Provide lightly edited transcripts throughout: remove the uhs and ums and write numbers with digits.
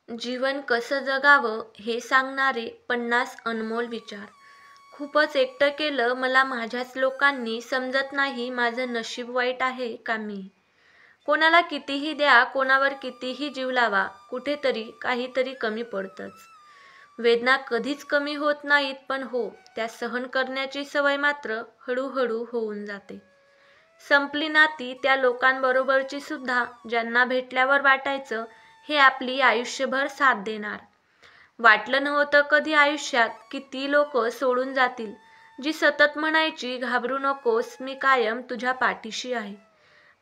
जीवन कसं जगावं हे सांगणारे 50 अनमोल विचार. खूपच एकटं केलं मला माझ्याच लोकांनी, समजत नाही माझं नशीब वाईट आहे का मी. कोणाला कितीही द्या, कोणावर कितीही जीव लावा, कुठेतरी काहीतरी कमी पडतंच. वेदना कधीच कमी होत नाहीत, पण हो, त्या सहन करण्याची सवय मात्र हळूहळू होऊन जाते. संपली नाती त्या लोकांबरोबरची सुद्धा, ज्यांना भेटल्यावर वाटायचं हे आपली आयुष्यभर साथ देणार. वाटलं नव्हतं कधी आयुष्यात की ती लोक सोडून जातील, जी सतत म्हणायची घाबरू नकोस, मी कायम तुझ्या पाठीशी आहे.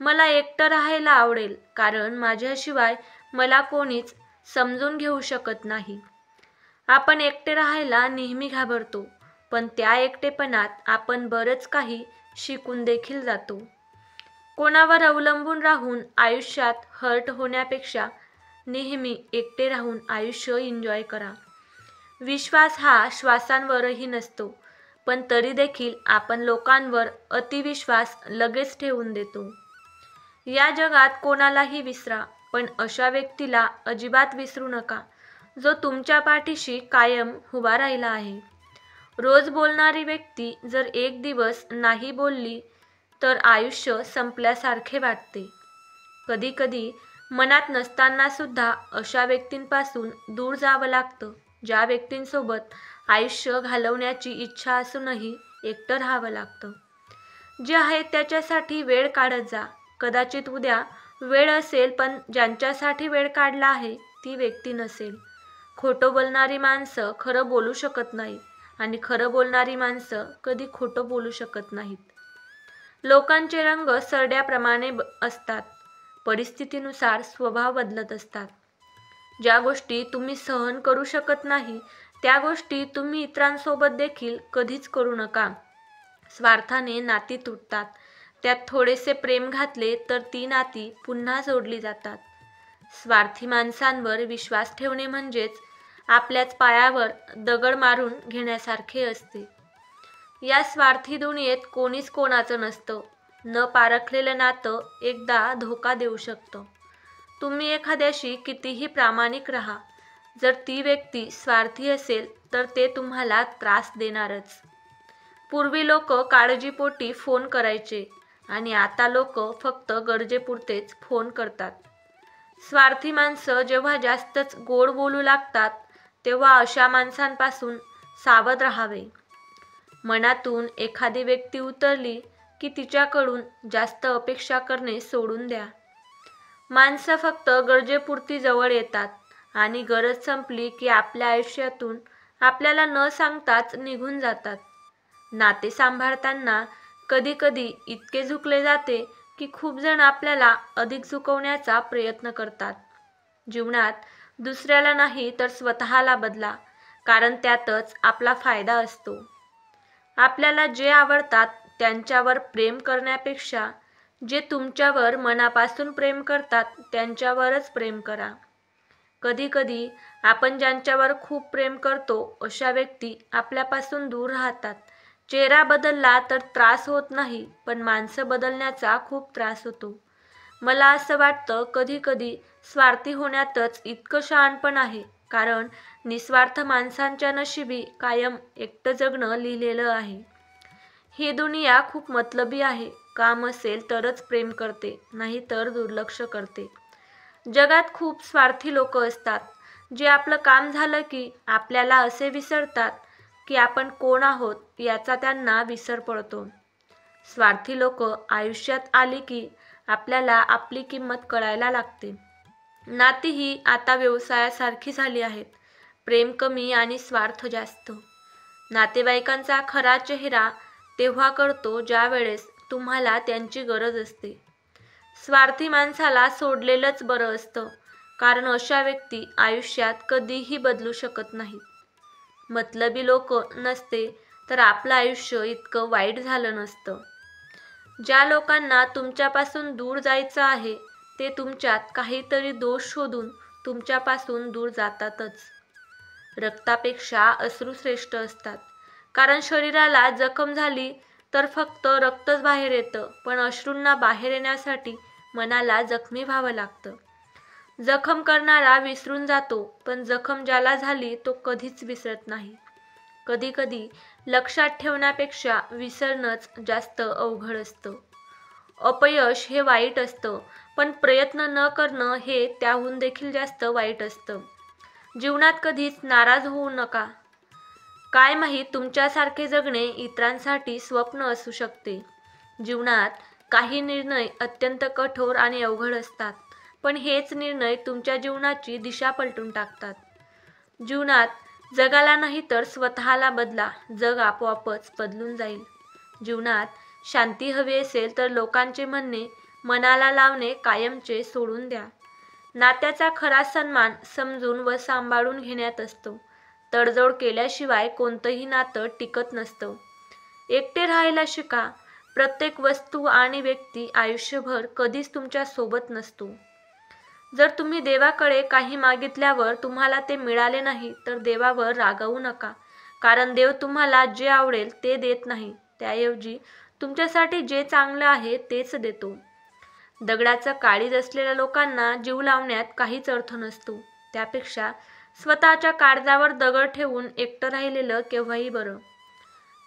मला एकटं राहायला आवडेल, कारण माझ्याशिवाय मला कोणीच समजून घेऊ शकत नाही. आपण एकटे राहायला नेहमी घाबरतो, पण त्या एकटेपणात आपण बरंच काही शिकून देखील जातो. कोणावर अवलंबून राहून आयुष्यात हर्ट होण्यापेक्षा नेहमी एकटे राहून आयुष्य एन्जॉय करा. विश्वास हा श्वासांवरही नसतो, पण तरी देखील आपण लोकांवर अतिविश्वास लगेच ठेवून देतो. या जगात कोणालाही विसरा, पण अशा व्यक्तीला अजिबात विसरू नका, जो तुमच्या पाठीशी कायम उभा राहिला आहे. रोज बोलणारी व्यक्ती जर एक दिवस नाही बोलली, तर आयुष्य संपल्यासारखे वाटते. कधीकधी मनात नसताना सुद्धा अशा व्यक्तींपासून दूर जावं लागतं, ज्या व्यक्तींसोबत आयुष्य घालवण्याची इच्छा असूनही एकटं राहावं लागतं. जे आहे त्याच्यासाठी वेळ काढत जा. कदाचित उद्या वेळ असेल, पण ज्यांच्यासाठी वेळ काढला आहे ती व्यक्ती नसेल. खोटं बोलणारी माणसं खरं बोलू शकत नाहीत, आणि खरं बोलणारी माणसं कधी खोटं बोलू शकत नाहीत. लोकांचे रंग सरड्याप्रमाणे असतात, परिस्थितीनुसार स्वभाव बदलत असतात. ज्या गोष्टी तुम्ही सहन करू शकत नाही, त्या गोष्टी तुम्ही इतरांसोबत देखील कधीच करू नका. स्वार्थाने नाती तुटतात, त्यात थोडेसे प्रेम घातले तर ती नाती पुन्हा जोडली जातात. स्वार्थी माणसांवर विश्वास ठेवणे म्हणजेच आपल्याच पायावर दगड मारून घेण्यासारखे असते. या स्वार्थी दुनियेत कोणीच कोणाचं नसतं. न पारखलेलं नातं एकदा धोका देऊ शकतं. तुम्ही एखाद्याशी कितीही प्रामाणिक राहा, जर ती व्यक्ती स्वार्थी असेल तर ते तुम्हाला त्रास देणारच. पूर्वी लोक काळजीपोटी फोन करायचे, आणि आता लोक फक्त गरजेपुरतेच फोन करतात. स्वार्थी माणसं जेव्हा जास्तच गोड बोलू लागतात, तेव्हा अशा माणसांपासून सावध राहावे. मनातून एखादी व्यक्ती उतरली की तिच्याकडून जास्त अपेक्षा करणे सोडून द्या. माणसं फक्त गरजेपुरती जवळ येतात, आणि गरज संपली की आपल्या आयुष्यातून आपल्याला न सांगताच निघून जातात. नाते सांभाळताना कधीकधी इतके झुकले जाते की खूप जण आपल्याला अधिक झुकवण्याचा प्रयत्न करतात. जीवनात दुसऱ्याला नाही तर स्वतःला बदला, कारण त्यातच आपला फायदा असतो. आपल्याला जे आवडतात त्यांच्यावर प्रेम करण्यापेक्षा जे तुमच्यावर मनापासून प्रेम करतात त्यांच्यावरच प्रेम करा. कधीकधी आपण ज्यांच्यावर खूप प्रेम करतो अशा व्यक्ती आपल्यापासून दूर राहतात. चेहरा बदलला तर त्रास होत नाही, पण माणसं बदलण्याचा खूप त्रास होतो. मला असं वाटतं कधीकधी स्वार्थी होण्यातच इतकं शहाणपण आहे, कारण निस्वार्थ माणसांच्या नशिबी कायम एकटं जगणं लिहिलेलं आहे. ही दुनिया खूप मतलबी आहे. काम असेल तरच प्रेम करते, नाही तर दुर्लक्ष करते. जगात खूप स्वार्थी लोक असतात, जे आपलं काम झालं की आपल्याला असे विसरतात की आपण कोण आहोत याचा त्यांना विसर पडतो. स्वार्थी लोक आयुष्यात आली की आपल्याला आपली किंमत कळायला लागते. नातीही आता व्यवसायासारखी झाली आहेत. प्रेम कमी आणि स्वार्थ जास्त. नातेवाईकांचा खरा चेहरा तेव्हा कळतो ज्या वेळेस तुम्हाला त्यांची गरज असते. स्वार्थी माणसाला सोडलेलंच बरं असतं, कारण अशा व्यक्ती आयुष्यात कधीही बदलू शकत नाहीत. मतलबी लोक नसते तर आपलं आयुष्य इतकं वाईट झालं नसतं. ज्या लोकांना तुमच्यापासून दूर जायचं आहे ते तुमच्यात काहीतरी दोष शोधून तुमच्यापासून दूर जातातच. रक्तापेक्षा अश्रू श्रेष्ठ असतात, कारण शरीराला जखम झाली तर फक्त रक्तच बाहेर येतं, पण अश्रूंना बाहेर येण्यासाठी मनाला जखमी व्हावं लागतं. जखम करणारा विसरून जातो, पण जखम ज्याला झाली तो कधीच विसरत नाही. कधीकधी लक्षात ठेवण्यापेक्षा विसरणंच जास्त अवघड असतं. अपयश हे वाईट असतं, पण प्रयत्न न करणं हे त्याहून देखील जास्त वाईट असतं. जीवनात कधीच नाराज होऊ नका. काय माहीत तुमच्यासारखे जगणे इतरांसाठी स्वप्न असू शकते. जीवनात काही निर्णय अत्यंत कठोर आणि अवघड असतात, पण हेच निर्णय तुमच्या जीवनाची दिशा पलटून टाकतात. जीवनात जगाला नाही तर स्वतःला बदला, जग आपोआपच बदलून जाईल. जीवनात शांती हवी असेल तर लोकांचे म्हणणे मनाला लावणे कायमचे सोडून द्या. नात्याचा खरा सन्मान समजून व सांभाळून घेण्यात असतो. तडजोड केल्याशिवाय कोणतंही नातं टिकत नसतं. एकटे राहायला शिका. प्रत्येक वस्तू आणि व्यक्ती आयुष्यभर कधीच तुमच्या सोबत नसतो. जर तुम्ही देवाकडे काही मागितल्यावर तुम्हाला ते मिळाले नाही तर देवावर रागावू नका, कारण देव तुम्हाला जे आवडेल ते देत नाही. त्याऐवजी तुमच्यासाठी जे चांगलं आहे तेच देतो. दगडाचं काळीज असलेल्या लोकांना जीव लावण्यात काहीच अर्थ नसतो. त्यापेक्षा स्वतःच्या काळजावर दगड ठेवून एकटं राहिलेलं केव्हाही बरं.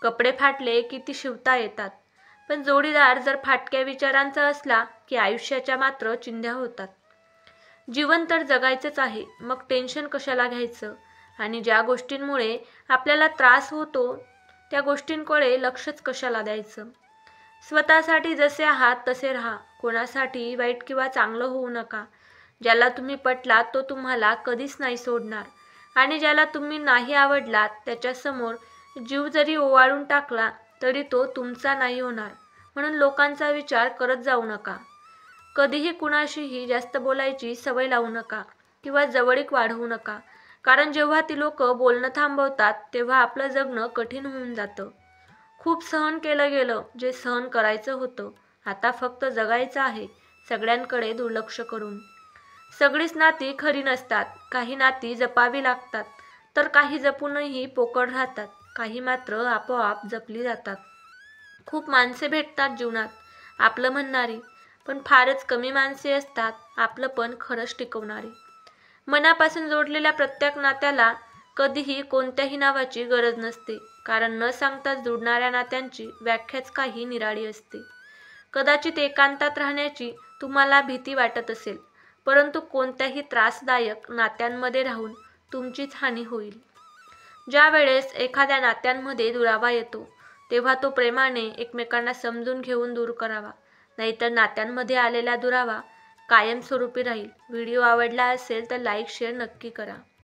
कपडे फाटले की ती शिवता येतात, पण जोडीदार जर फाटक्या विचारांचा असला की आयुष्याच्या मात्र चिंध्या होतात. जीवन तर जगायचंच आहे, मग टेन्शन कशाला घ्यायचं? आणि ज्या गोष्टींमुळे आपल्याला त्रास होतो त्या गोष्टींकडे लक्षच कशाला द्यायचं? स्वतःसाठी जसे आहात तसे राहा. कोणासाठी वाईट किंवा चांगलं होऊ नका. ज्याला तुम्ही पटलात तो तुम्हाला कधीच नाही सोडणार, आणि ज्याला तुम्ही नाही आवडलात त्याच्यासमोर जीव जरी ओवाळून टाकला तरी तो तुमचा नाही होणार. म्हणून लोकांचा विचार करत जाऊ नका. कधीही कुणाशीही जास्त बोलायची सवय लावू नका किंवा जवळीक वाढवू नका, कारण जेव्हा ती लोक बोलणं थांबवतात तेव्हा आपलं जगणं कठीण होऊन जातं. खूप सहन केलं गेलं जे सहन करायचं होतं. आता फक्त जगायचं आहे, सगळ्यांकडे दुर्लक्ष करून. सगळीच नाती खरी नसतात. काही नाती जपावी लागतात, तर काही जपूनही पोकळ राहतात. काही मात्र आपोआप जपली जातात. खूप माणसे भेटतात जीवनात आपलं म्हणणारी, पण फारच कमी माणसे असतात आपलं पण खरंच टिकवणारी. मनापासून जोडलेल्या प्रत्येक नात्याला कधीही कोणत्याही नावाची गरज नसते, कारण न सांगताच जुडणाऱ्या नात्यांची व्याख्याच काही निराळी असते. कदाचित एकांतात राहण्याची तुम्हाला भीती वाटत असेल, परंतु कोणत्याही त्रासदायक नात्यांमध्ये राहून तुमचीच हानी होईल. ज्या वेळेस एखाद्या नात्यांमध्ये दुरावा येतो तेव्हा तो प्रेमाने एकमेकांना समजून घेऊन दूर करावा, नाहीतर नात्यांमध्ये आलेला दुरावा कायमस्वरूपी राहील. व्हिडिओ आवडला असेल तर लाईक शेअर नक्की करा.